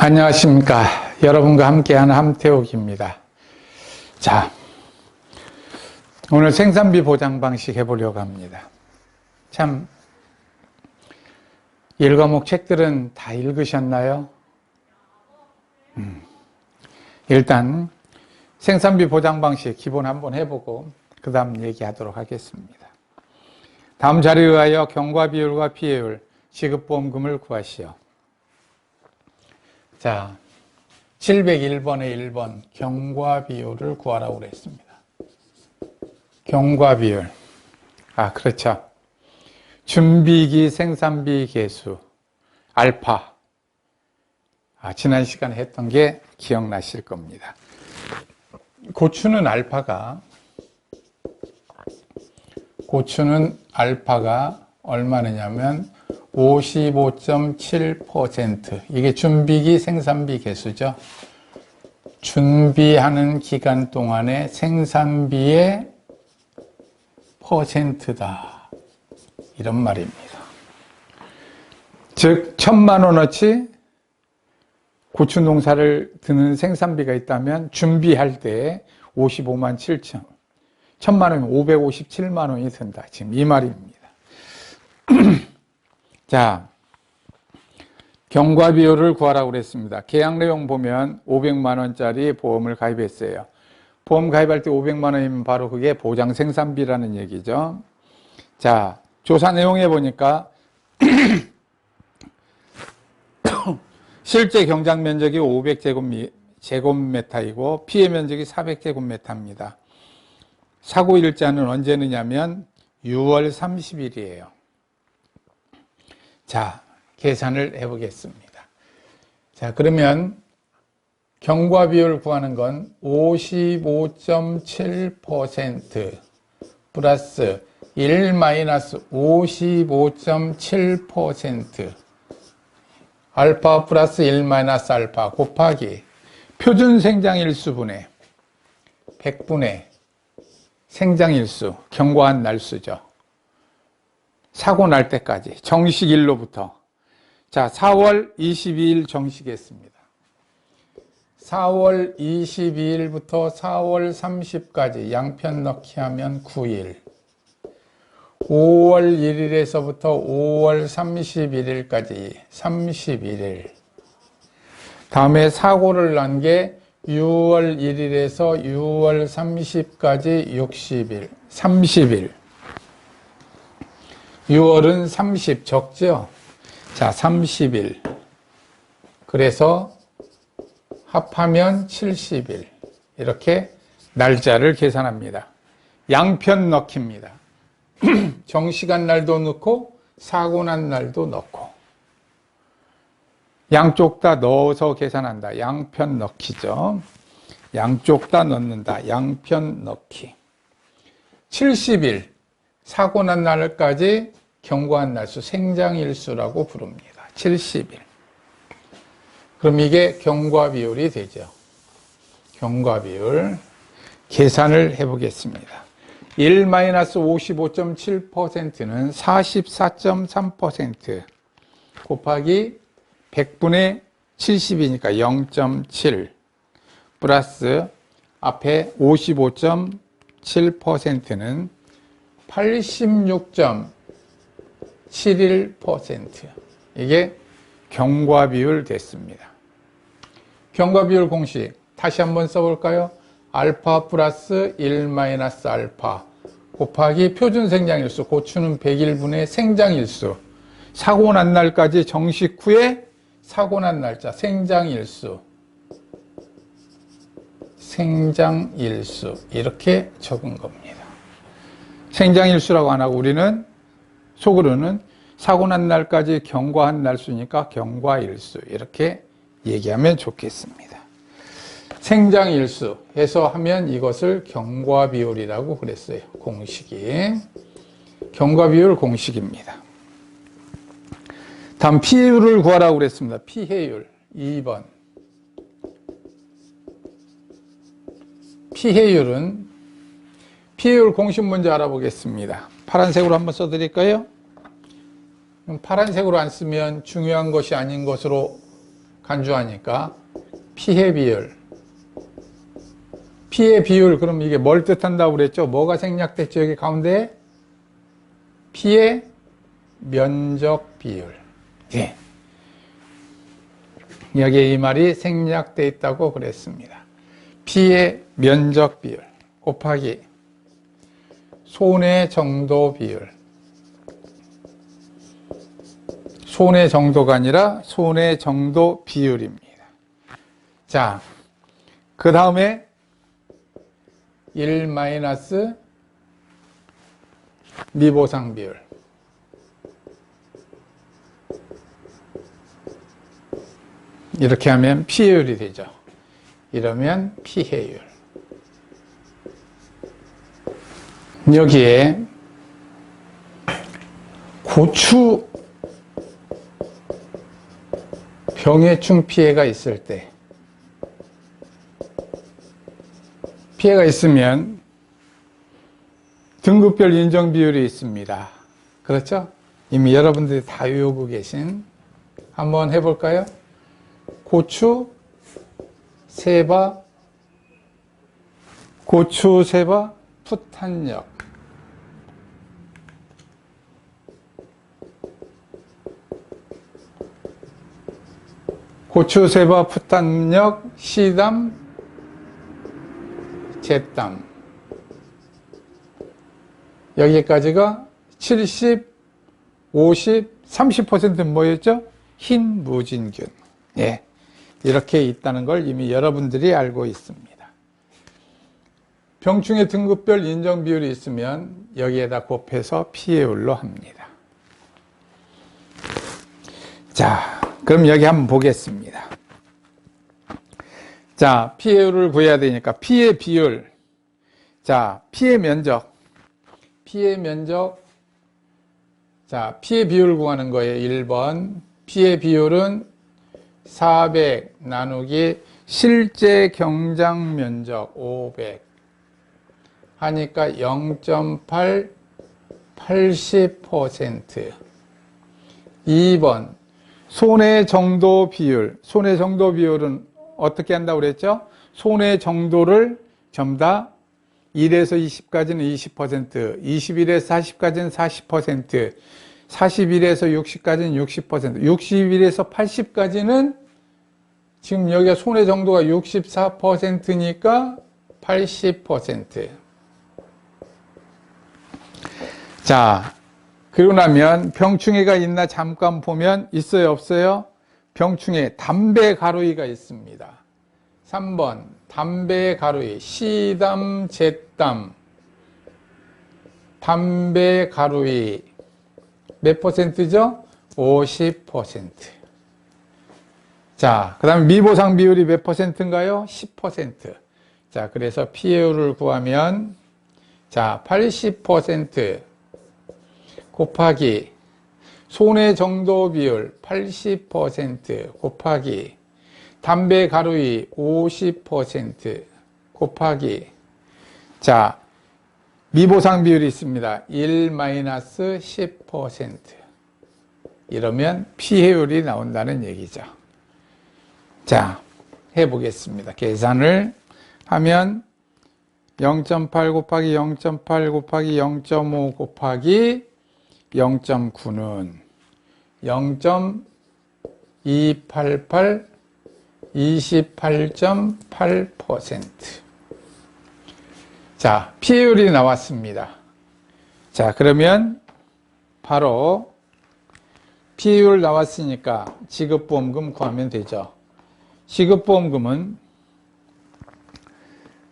안녕하십니까. 여러분과 함께하는 함태욱입니다. 자, 오늘 생산비 보장 방식 해보려고 합니다. 참, 1과목 책들은 다 읽으셨나요? 일단 생산비 보장 방식 기본 한번 해보고 그 다음 얘기하도록 하겠습니다. 다음 자료에 의하여 경과비율과 피해율, 지급보험금을 구하시오. 자, 701번에 1번 경과비율을 구하라고 그랬습니다. 경과비율. 그렇죠. 준비기 생산비 계수, 알파. 지난 시간에 했던 게 기억나실 겁니다. 고추는 알파가 얼마냐면 55.7%. 이게 준비기 생산비 계수죠. 준비하는 기간 동안의 생산비의 퍼센트다. 이런 말입니다. 즉 1,000만 원어치 고추 농사를 드는 생산비가 있다면 준비할 때 55만 7천. 1,000만 원이면 557만 원이 든다. 지금 이 말입니다. 자, 경과비율을 구하라고 그랬습니다. 계약 내용 보면 500만 원짜리 보험을 가입했어요. 보험 가입할 때 500만 원이면 바로 그게 보장 생산비라는 얘기죠. 자, 조사 내용에 보니까 실제 경작 면적이 500제곱미터이고 피해 면적이 400제곱미터입니다. 사고 일자는 언제느냐면 6월 30일이에요. 자, 계산을 해보겠습니다. 자, 그러면 경과비율 구하는 건 55.7% 플러스 1 마이너스 55.7% 알파 플러스 1 마이너스 알파 곱하기 표준 생장일수분의 100분의 생장일수, 경과한 날수죠. 사고 날 때까지 정식일로부터. 자, 4월 22일 정식했습니다. 4월 22일부터 4월 30일까지 양편 넣기 하면 9일. 5월 1일에서부터 5월 31일까지 31일. 다음에 사고를 난 게 6월 1일에서 6월 30일까지 60일. 30일. 6월은 30 적죠? 자, 30일. 그래서 합하면 70일. 이렇게 날짜를 계산합니다. 양편 넣기입니다. 정시간 날도 넣고 사고 난 날도 넣고 양쪽 다 넣어서 계산한다. 양편 넣기죠. 양쪽 다 넣는다. 양편 넣기. 70일. 사고 난 날까지 경과한 날수, 생장일수라고 부릅니다. 70일. 그럼 이게 경과비율이 되죠. 경과비율. 계산을 해보겠습니다. 1-55.7%는 44.3% 곱하기 100분의 70이니까 0.7 플러스 앞에 55.7%는 86.71%. 이게 경과비율 됐습니다. 경과비율 공식 다시 한번 써볼까요? 알파 플러스 1 마이너스 알파 곱하기 표준 생장일수, 고추는 100일분의 생장일수, 사고 난 날까지 정식 후에 사고 난 날짜, 생장일수 이렇게 적은 겁니다. 생장일수라고 안 하고 우리는 속으로는 사고 난 날까지 경과한 날수니까 경과일수 이렇게 얘기하면 좋겠습니다. 생장일수 해서 하면 이것을 경과비율이라고 그랬어요. 공식이. 경과비율 공식입니다. 다음 피해율을 구하라고 그랬습니다. 피해율 2번. 피해율은 피해율 공식 먼저 알아보겠습니다. 파란색으로 한번 써드릴까요? 파란색으로 안 쓰면 중요한 것이 아닌 것으로 간주하니까 피해 비율. 피해 비율, 그럼 이게 뭘 뜻한다고 그랬죠? 뭐가 생략됐죠? 여기 가운데 피해 면적 비율. 예. 여기에 이 말이 생략되어 있다고 그랬습니다. 피해 면적 비율 곱하기 손해 정도 비율. 손해 정도가 아니라 손해 정도 비율입니다. 자, 그 다음에 1 마이너스 미보상 비율. 이렇게 하면 피해율이 되죠. 이러면 피해율. 여기에 고추 병해충 피해가 있을 때, 피해가 있으면 등급별 인정 비율이 있습니다. 그렇죠? 이미 여러분들이 다 외우고 계신, 한번 해볼까요? 고추 세바 풋탄력. 고추 세바 풋탄력 시담 제담. 여기까지가 70, 50, 30%는 뭐였죠? 흰 무진균. 예. 이렇게 있다는 걸 이미 여러분들이 알고 있습니다. 병충해 등급별 인정 비율이 있으면 여기에다 곱해서 피해율로 합니다. 자, 그럼 여기 한번 보겠습니다. 자, 피해율을 구해야 되니까 피해 비율. 자, 피해 면적. 자, 피해 비율 구하는 거예요. 1번. 피해 비율은 400 나누기 실제 경장 면적 500 하니까 0.8 80%. 2번 손해 정도 비율. 손해 정도 비율은 어떻게 한다고 그랬죠? 손해 정도를 전부 다 1에서 20까지는 20%, 21에서 40까지는 40%, 41에서 60까지는 60%, 61에서 80까지는 지금 여기가 손해 정도가 64%니까 80%. 자, 그러고 나면 병충해가 있나 잠깐 보면 있어요, 없어요? 병충해 담배 가루이가 있습니다. 3번 담배 가루이 시담 제담. 담배 가루이 몇 퍼센트죠? 50%. 자, 그 다음에 미보상 비율이 몇 퍼센트인가요? 10%. 자, 그래서 피해율을 구하면, 자, 80% 곱하기 손해 정도 비율 80% 곱하기 담배 가루이 50% 곱하기, 자, 미보상 비율이 있습니다. 1-10%. 이러면 피해율이 나온다는 얘기죠. 자, 해보겠습니다. 계산을 하면 0.8 곱하기 0.8 곱하기 0.5 곱하기 0.9는 0.288 28.8%. 자, 피해율이 나왔습니다. 자, 그러면 바로 피해율 나왔으니까 지급보험금 구하면 되죠. 지급보험금은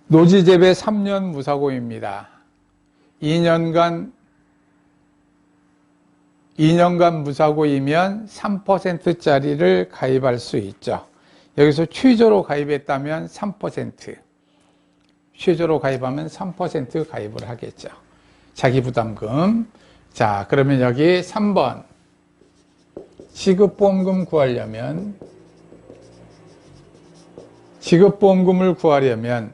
노지재배 3년 무사고입니다. 2년간 무사고이면 3%짜리를 가입할 수 있죠. 여기서 최저로 가입했다면 3%, 최저로 가입하면 3% 가입을 하겠죠. 자기부담금. 자, 그러면 여기 3번 지급보험금 구하려면, 지급보험금을 구하려면,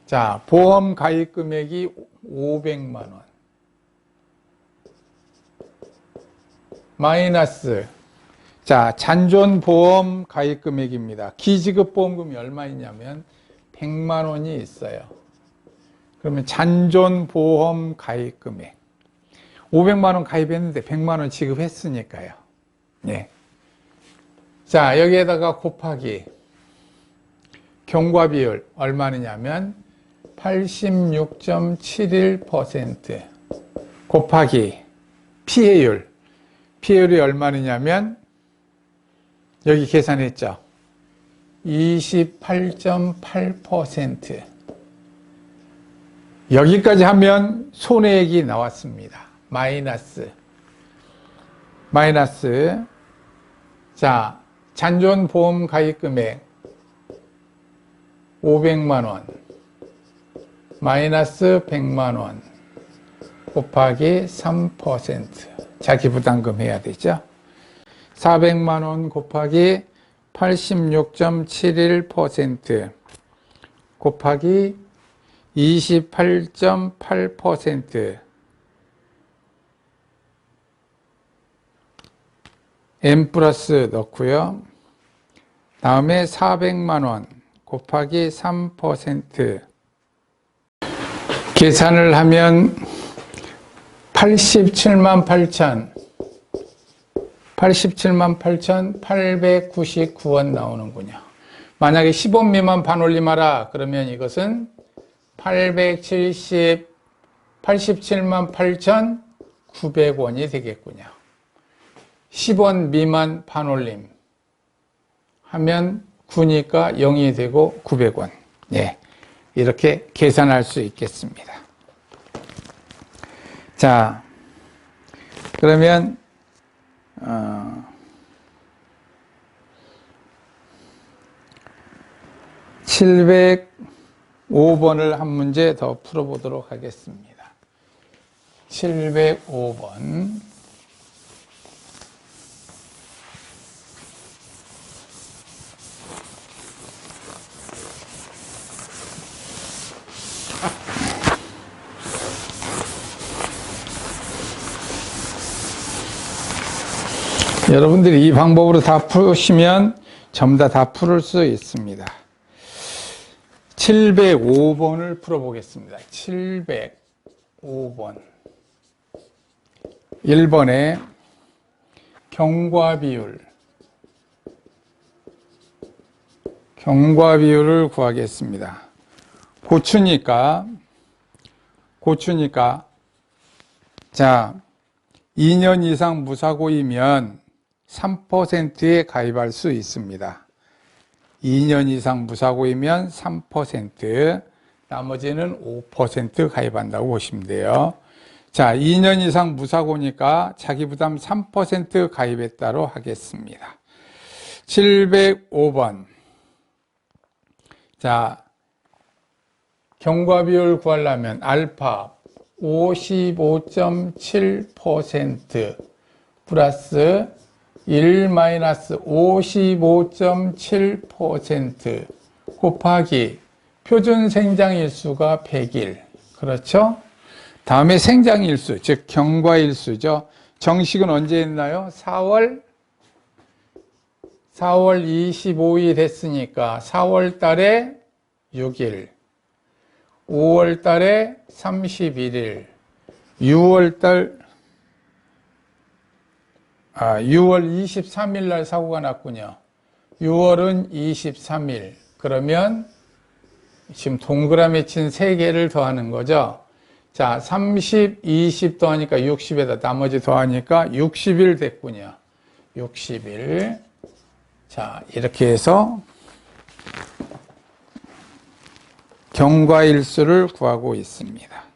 자, 보험 가입 금액이 500만 원 마이너스, 자, 잔존보험 가입 금액입니다. 기지급 보험금이 얼마 있냐면 100만 원이 있어요. 그러면 잔존보험 가입 금액 500만 원 가입했는데 100만 원 지급했으니까요. 예. 자, 여기에다가 곱하기 경과 비율 얼마냐면 86.71% 곱하기 피해율이 얼마냐면 여기 계산했죠. 28.8%. 여기까지 하면 손해액이 나왔습니다. 마이너스. 자, 잔존보험 가입 금액 500만 원 마이너스 100만 원 곱하기 3% 자기부담금 해야 되죠. 400만 원 곱하기 86.71% 곱하기 28.8% M 플러스 넣고요. 다음에 400만 원 곱하기 3% 계산을 하면 87만 8,899원 나오는군요. 만약에 10원 미만 반올림하라 그러면 이것은 87만 8,900원이 되겠군요. 10원 미만 반올림 하면 9니까 0이 되고 900원. 예, 이렇게 계산할 수 있겠습니다. 자, 그러면 705번을 한 문제 더 풀어보도록 하겠습니다. 705번. 여러분들이 이 방법으로 다 푸시면 전부 다 풀을 수 있습니다. 705번을 풀어보겠습니다. 705번. 1번에 경과 비율을 구하겠습니다. 고추니까 자, 2년 이상 무사고이면 3%에 가입할 수 있습니다. 2년 이상 무사고이면 3%, 나머지는 5% 가입한다고 보시면 돼요. 자, 2년 이상 무사고니까 자기부담 3% 가입했다로 하겠습니다. 705번. 자, 경과 비율 구하려면 알파 55.7% 플러스 1 마이너스 55.7% 곱하기 표준 생장일수가 100일. 그렇죠? 다음에 생장일수, 즉 경과일수죠. 정식은 언제 했나요? 4월 25일 했으니까 4월 달에 6일, 5월 달에 31일, 6월 23일 날 사고가 났군요. 6월은 23일. 그러면 지금 동그라미 친 3개를 더하는 거죠. 자, 30, 20 더하니까 60에다 나머지 더하니까 60일 됐군요. 60일. 자, 이렇게 해서 경과일수를 구하고 있습니다.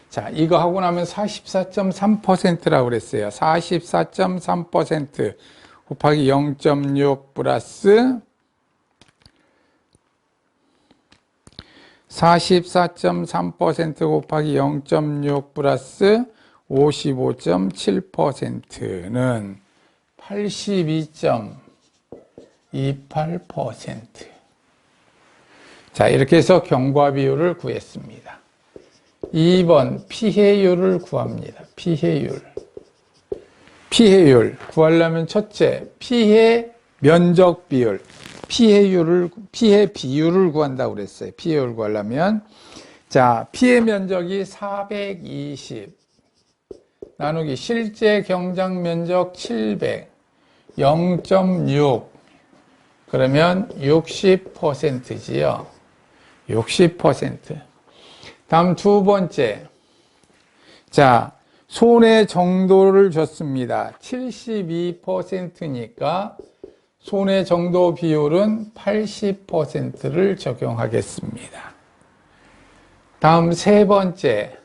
자, 이거 하고 나면 44.3%라고 그랬어요. 44.3% 곱하기 0.6 플러스 44.3% 곱하기 0.6 플러스 55.7%는 82.28%. 자, 이렇게 해서 경과 비율을 구했습니다. 2번 피해율을 구합니다. 피해율 구하려면 첫째, 피해 면적 비율, 피해 비율을 구한다고 그랬어요. 피해율 구하려면. 자, 피해 면적이 420 나누기 실제 경작 면적 700, 0.6 그러면 60%지요. 60%. 다음 두 번째. 자, 손해 정도를 줬습니다. 72%니까 손해 정도 비율은 80%를 적용하겠습니다. 다음 세 번째.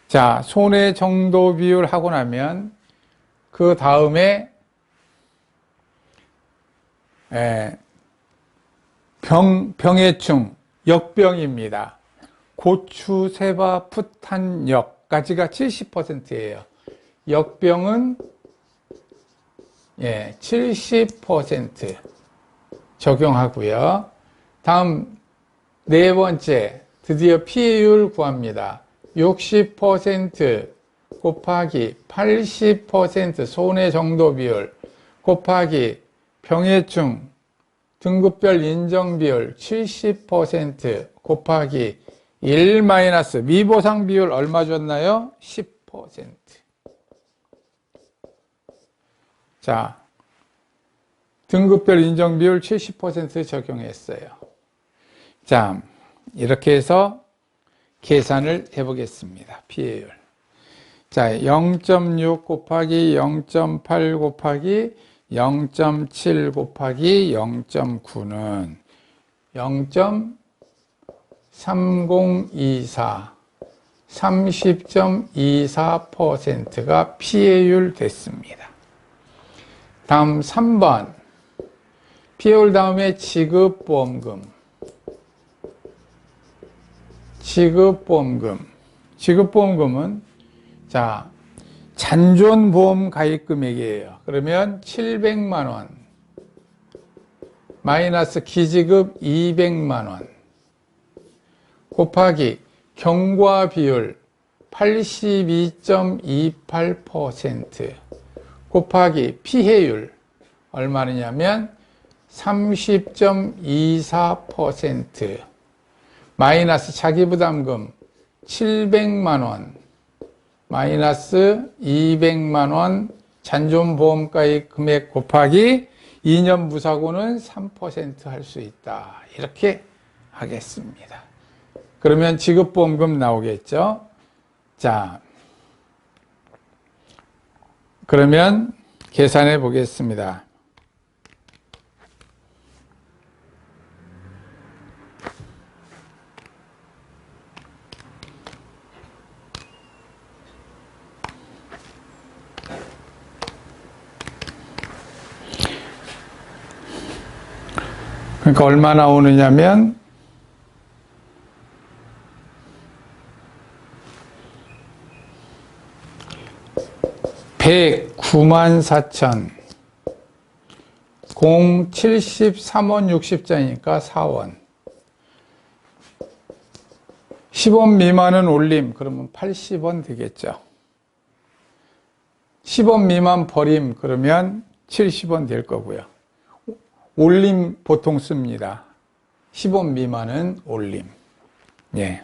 자, 손해 정도 비율 하고 나면 그 다음에 병해충, 역병입니다. 고추, 세바, 풋한 역까지가 70%예요. 역병은 70% 적용하고요. 다음 네 번째, 드디어 피해율 구합니다. 60% 곱하기 80% 손해 정도 비율 곱하기 병해충 등급별 인정 비율 70% 곱하기 1 마이너스 미보상 비율 얼마 줬나요? 10%. 자, 등급별 인정 비율 70% 적용했어요. 자, 이렇게 해서 계산을 해보겠습니다. 피해율. 자, 0.6 곱하기 0.8 곱하기 0.7 곱하기 0.9는 0.3024, 30.24%가 피해율 됐습니다. 다음 3번. 피해율 다음에 지급보험금. 지급보험금은 자, 잔존보험 가입 금액이에요. 그러면 700만 원 마이너스 기지급 200만 원 곱하기 경과 비율 82.28% 곱하기 피해율 얼마냐면 30.24% 마이너스 자기부담금 700만 원 마이너스 200만 원 잔존보험가입 금액 곱하기 2년 무사고는 3% 할 수 있다. 이렇게 하겠습니다. 그러면 지급보험금 나오겠죠? 자, 그러면 계산해 보겠습니다. 그러니까 얼마 나오느냐면 109만 4천 073원 60자니까 4원 10원 미만은 올림 그러면 80원 되겠죠. 10원 미만 버림 그러면 70원 될 거고요. 올림 보통 씁니다. 10원 미만은 올림. 예.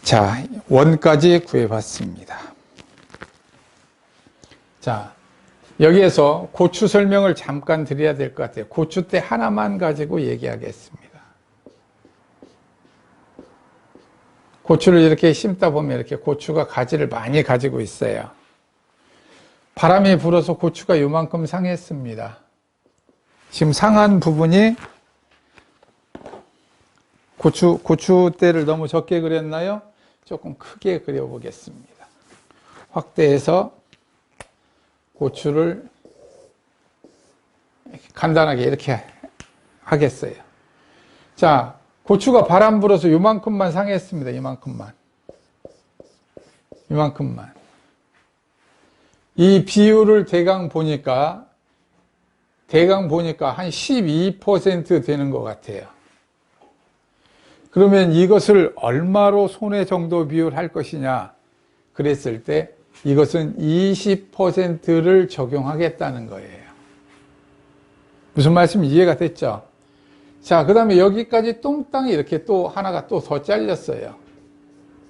자, 원까지 구해봤습니다. 자, 여기에서 고추 설명을 잠깐 드려야 될 것 같아요. 고추대 하나만 가지고 얘기하겠습니다. 고추를 이렇게 심다 보면 이렇게 고추가 가지를 많이 가지고 있어요. 바람이 불어서 고추가 요만큼 상했습니다. 지금 상한 부분이 고추대를 너무 적게 그렸나요? 조금 크게 그려보겠습니다. 확대해서 고추를 간단하게 이렇게 하겠어요. 자, 고추가 바람 불어서 요만큼만 상했습니다. 이만큼만. 이 비율을 대강 보니까 한 12% 되는 것 같아요. 그러면 이것을 얼마로 손해 정도 비율 할 것이냐 그랬을 때 이것은 20%를 적용하겠다는 거예요. 무슨 말씀 이해가 됐죠? 자, 그 다음에 여기까지 똥땅이 이렇게 또 하나가 또 더 잘렸어요.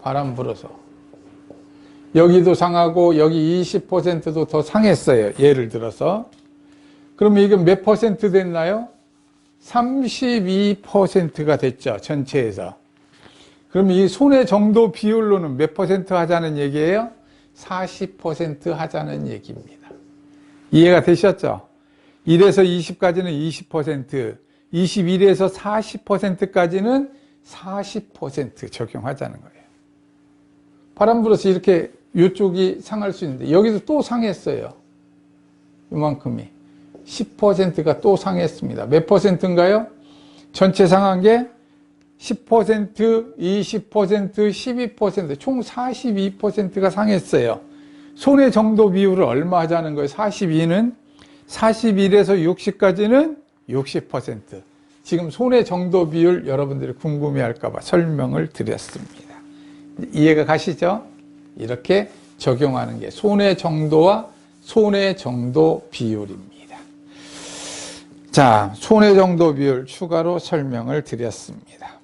바람 불어서. 여기도 상하고 여기 20%도 더 상했어요. 예를 들어서. 그러면 이게 몇 퍼센트 됐나요? 32%가 됐죠. 전체에서. 그럼 이 손해 정도 비율로는 몇 퍼센트 하자는 얘기예요? 40% 하자는 얘기입니다. 이해가 되셨죠? 1에서 20까지는 20%, 21에서 40%까지는 40% 적용하자는 거예요. 바람 불어서 이렇게 이쪽이 상할 수 있는데 여기도 또 상했어요. 이만큼이. 10%가 또 상했습니다. 몇 퍼센트인가요? 전체 상한 게 10%, 20%, 12%, 총 42%가 상했어요. 손해 정도 비율을 얼마 하자는 거예요? 42는 41에서 60까지는 60%. 지금 손해 정도 비율 여러분들이 궁금해할까 봐 설명을 드렸습니다. 이해가 가시죠? 이렇게 적용하는 게 손해 정도와 손해 정도 비율입니다. 자, 손해 정도 비율 추가로 설명을 드렸습니다.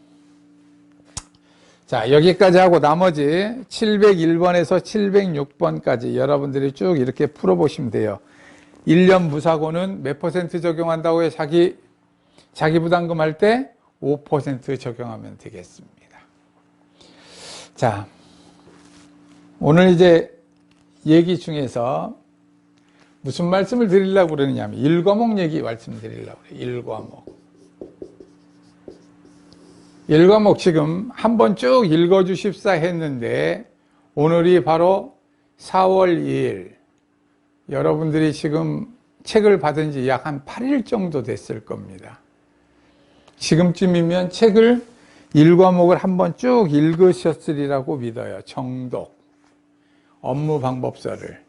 자, 여기까지 하고 나머지 701번에서 706번까지 여러분들이 쭉 이렇게 풀어보시면 돼요. 1년 무사고는 몇 퍼센트 적용한다고요? 자기 부담금 할 때 5% 적용하면 되겠습니다. 자, 오늘 이제 얘기 중에서 무슨 말씀을 드리려고 그러느냐면 1과목 얘기 말씀드리려고 그래요. 1과목. 1과목 지금 한번 쭉 읽어주십사 했는데 오늘이 바로 4월 2일. 여러분들이 지금 책을 받은 지 약 한 8일 정도 됐을 겁니다. 지금쯤이면 책을 1과목을 한번 쭉 읽으셨으리라고 믿어요. 정독, 업무 방법서를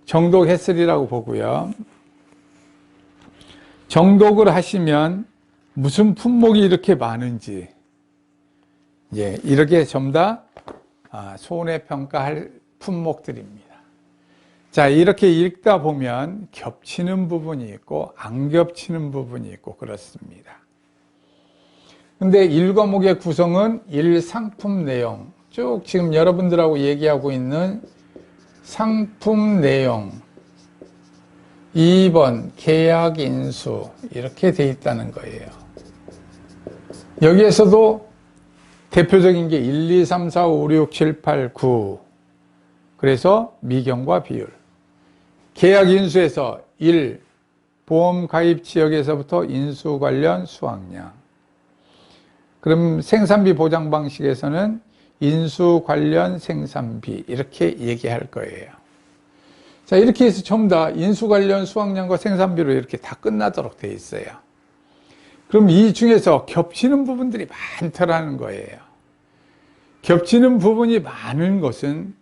정독했으리라고 보고요. 정독을 하시면 무슨 품목이 이렇게 많은지, 예, 이렇게 전부 다 손해평가할 품목들입니다. 자, 이렇게 읽다 보면 겹치는 부분이 있고 안 겹치는 부분이 있고 그렇습니다. 근데 1과목의 구성은 1. 상품 내용, 쭉 지금 여러분들하고 얘기하고 있는 상품 내용, 2번 계약 인수, 이렇게 돼 있다는 거예요. 여기에서도 대표적인 게 1, 2, 3, 4, 5, 6, 7, 8, 9. 그래서 미경과 비율. 계약 인수에서 1. 보험 가입 지역에서부터 인수 관련 수확량. 그럼 생산비 보장 방식에서는 인수 관련 생산비, 이렇게 얘기할 거예요. 자, 이렇게 해서 전부 다 인수 관련 수확량과 생산비로 이렇게 다 끝나도록 되어 있어요. 그럼 이 중에서 겹치는 부분들이 많더라는 거예요. 겹치는 부분이 많은 것은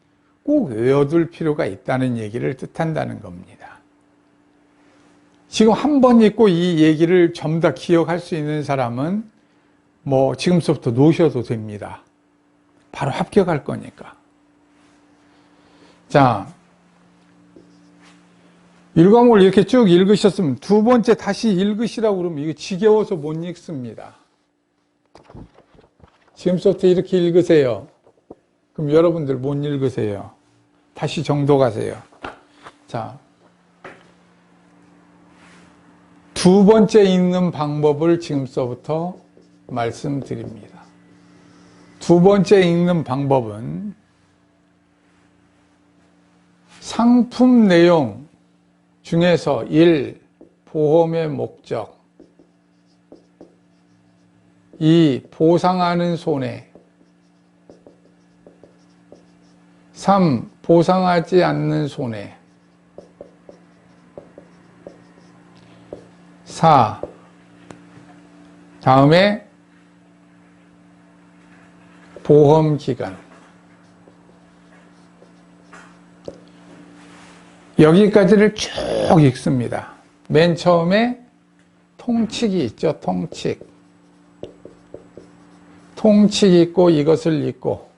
꼭 외워둘 필요가 있다는 얘기를 뜻한다는 겁니다. 지금 한 번 읽고 이 얘기를 전부 다 기억할 수 있는 사람은 뭐 지금부터 놓으셔도 됩니다. 바로 합격할 거니까. 자, 1과목을 이렇게 쭉 읽으셨으면 두 번째 다시 읽으시라고 그러면 이거 지겨워서 못 읽습니다. 지금부터 이렇게 읽으세요. 그럼 여러분들 못 읽으세요. 다시 정독하세요. 자, 두 번째 읽는 방법을 지금서부터 말씀드립니다. 두 번째 읽는 방법은 상품 내용 중에서 1. 보험의 목적, 2. 보상하는 손해, 3. 보상하지 않는 손해, 4. 다음에 보험기간. 여기까지를 쭉 읽습니다. 맨 처음에 통칙이 있죠. 통칙 있고 이것을 읽고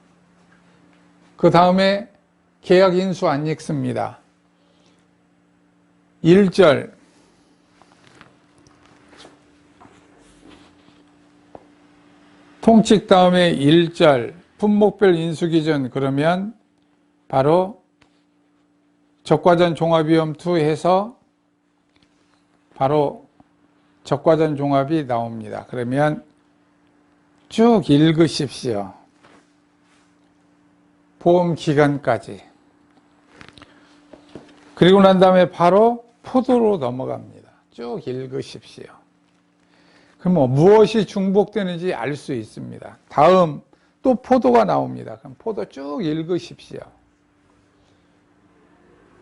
그 다음에 계약 인수 안 읽습니다. 1절 통칙 다음에 1절 품목별 인수기준 그러면 바로 적과전 종합위험2 해서 바로 적과전 종합이 나옵니다. 그러면 쭉 읽으십시오. 보험 기간까지. 그리고 난 다음에 바로 포도로 넘어갑니다. 쭉 읽으십시오. 그럼 무엇이 중복되는지 알 수 있습니다. 다음 또 포도가 나옵니다. 그럼 포도 쭉 읽으십시오.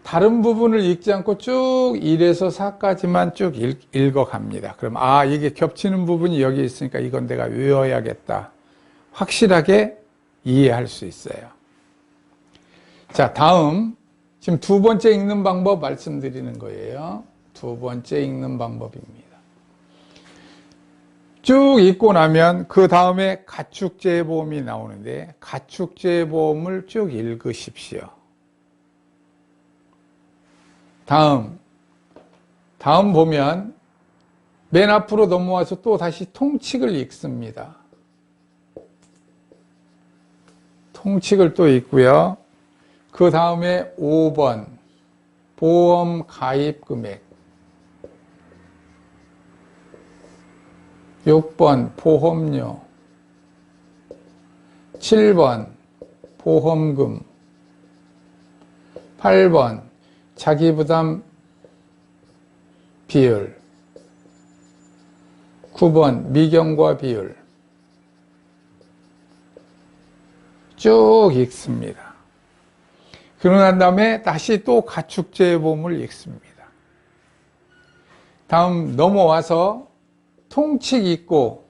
다른 부분을 읽지 않고 쭉 1에서 4까지만 쭉 읽어갑니다. 그럼 이게 겹치는 부분이 여기 있으니까 이건 내가 외워야겠다. 확실하게 이해할 수 있어요. 자, 다음 지금 두 번째 읽는 방법 말씀드리는 거예요. 두 번째 읽는 방법입니다. 쭉 읽고 나면 그 다음에 가축재해보험이 나오는데 가축재해보험을 쭉 읽으십시오. 다음 보면 맨 앞으로 넘어와서 또 다시 통칙을 읽습니다. 통칙을 또 읽고요. 그 다음에 5번 보험 가입 금액, 6번 보험료, 7번 보험금, 8번 자기부담 비율, 9번 미경과 비율 쭉 읽습니다. 그러고 난 다음에 다시 또 가축재해보험을 읽습니다. 다음 넘어와서 통칙 읽고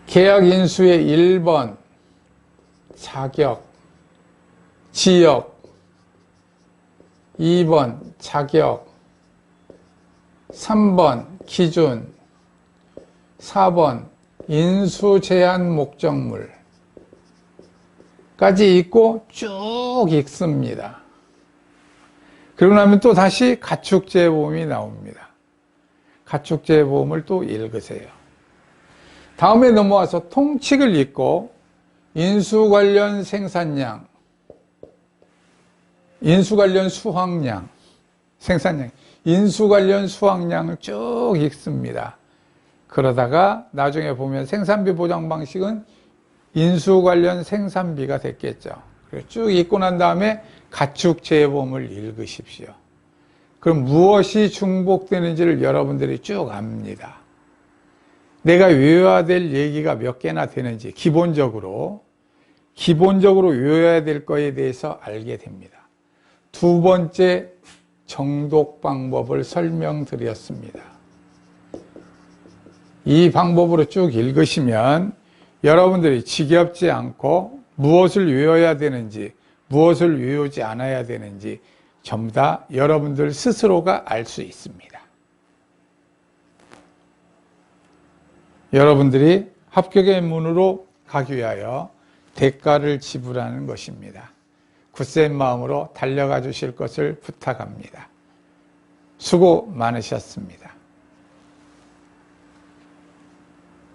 계약 인수의 1번 자격, 지역, 2번 자격, 3번 기준, 4번 인수 제한 목적물까지 읽고 쭉 읽습니다. 그러고 나면 또 다시 가축재해보험이 나옵니다. 가축재해보험을 또 읽으세요. 다음에 넘어와서 통칙을 읽고 인수 관련 생산량, 인수 관련 수확량, 생산량, 인수 관련 수확량을 쭉 읽습니다. 그러다가 나중에 보면 생산비 보장 방식은 인수 관련 생산비가 됐겠죠. 쭉 읽고 난 다음에 가축재해보험을 읽으십시오. 그럼 무엇이 중복되는지를 여러분들이 쭉 압니다. 내가 외워야 될 얘기가 몇 개나 되는지 기본적으로 외워야 될 거에 대해서 알게 됩니다. 두 번째 정독 방법을 설명드렸습니다. 이 방법으로 쭉 읽으시면 여러분들이 지겹지 않고 무엇을 외워야 되는지 무엇을 외우지 않아야 되는지 전부 다 여러분들 스스로가 알 수 있습니다. 여러분들이 합격의 문으로 가기 위하여 대가를 지불하는 것입니다. 굳센 마음으로 달려가 주실 것을 부탁합니다. 수고 많으셨습니다.